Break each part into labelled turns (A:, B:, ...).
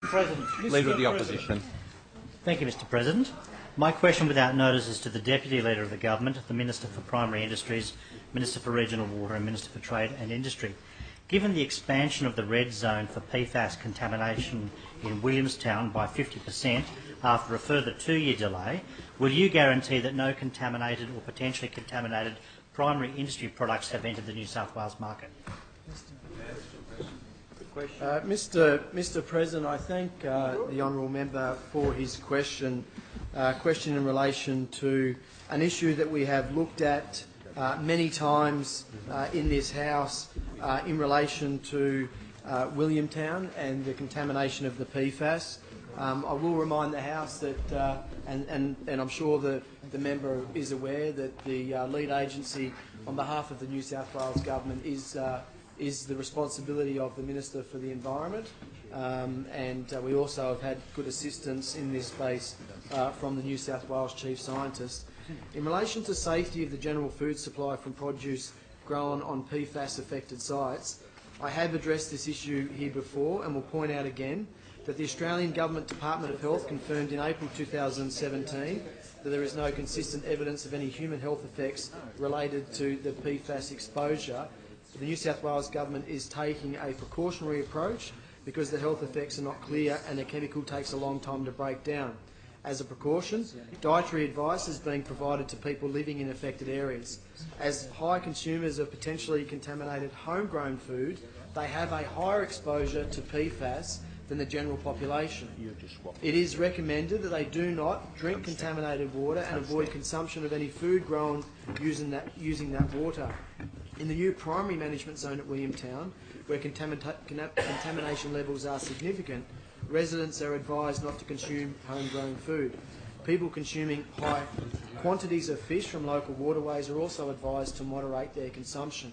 A: Leader of the Opposition.
B: Thank you, Mr President. My question without notice is to the Deputy Leader of the Government, the Minister for Primary Industries, Minister for Regional Water and Minister for Trade and Industry. Given the expansion of the red zone for PFAS contamination in Williamtown by 50% after a further 2-year delay, will you guarantee that no contaminated or potentially contaminated primary industry products have entered the New South Wales market?
C: Mr President, I thank the honourable member for his question in relation to an issue that we have looked at many times in this House in relation to Williamtown and the contamination of the PFAS. I will remind the House that, and I'm sure the member is aware, that the lead agency on behalf of the New South Wales Government is the responsibility of the Minister for the Environment, and we also have had good assistance in this space from the New South Wales Chief Scientist. In relation to safety of the general food supply from produce grown on PFAS-affected sites, I have addressed this issue here before and will point out again that the Australian Government Department of Health confirmed in April 2017 that there is no consistent evidence of any human health effects related to the PFAS exposure. The New South Wales Government is taking a precautionary approach because the health effects are not clear and the chemical takes a long time to break down. As a precaution, dietary advice is being provided to people living in affected areas. As high consumers of potentially contaminated homegrown food, they have a higher exposure to PFAS than the general population. It is recommended that they do not drink contaminated water and avoid consumption of any food grown using that water. In the new primary management zone at Williamtown, where contamination levels are significant, residents are advised not to consume homegrown food. People consuming high quantities of fish from local waterways are also advised to moderate their consumption.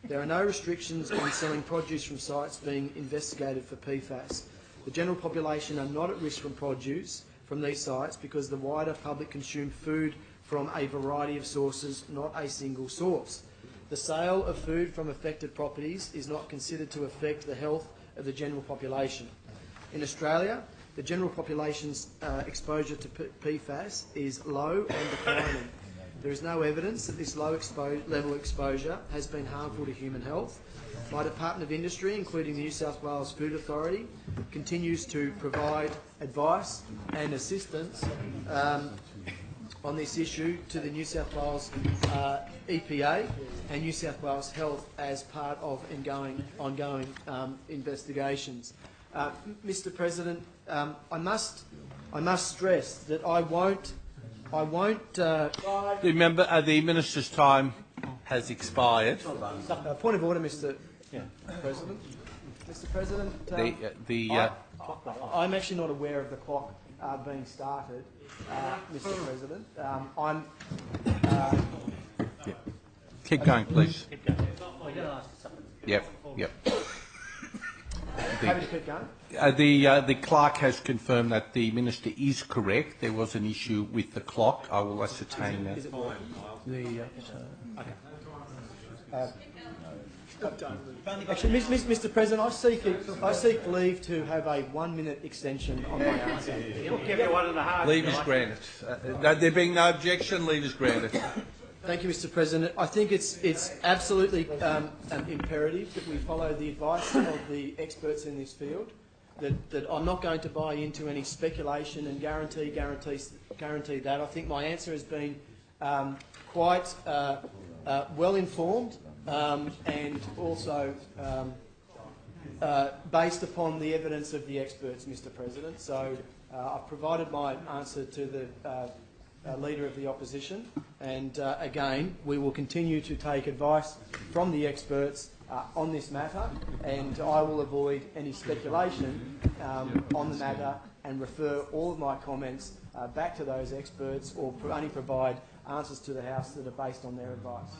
C: There are no restrictions on selling produce from sites being investigated for PFAS. The general population are not at risk from produce from these sites because the wider public consume food from a variety of sources, not a single source. The sale of food from affected properties is not considered to affect the health of the general population. In Australia, the general population's exposure to PFAS is low and declining. There is no evidence that this low level exposure has been harmful to human health. My Department of Industry, including the New South Wales Food Authority, continues to provide advice and assistance on this issue to the New South Wales EPA and New South Wales Health as part of ongoing investigations. Mr President, I must stress that I won't.
A: The Minister's time has expired.
C: Point of order, Mr. President. Mr President, I'm actually not aware of the clock being started, Mr President.
A: Keep going, please. Yep.
C: Happy to keep going.
A: The clerk has confirmed that the Minister is correct. There was an issue with the clock. I will ascertain that.
C: Actually, Mr President, I seek leave to have a 1-minute extension on my answer.
A: Leave is granted. There being no objection, leave is granted.
C: Thank you, Mr President. I think it's absolutely imperative that we follow the advice of the experts in this field, that I'm not going to buy into any speculation and guarantee that. I think my answer has been quite well informed and also based upon the evidence of the experts, Mr President. So I've provided my answer to the Leader of the Opposition, and again, we will continue to take advice from the experts on this matter, and I will avoid any speculation on the matter and refer all of my comments back to those experts, or only provide answers to the House that are based on their advice.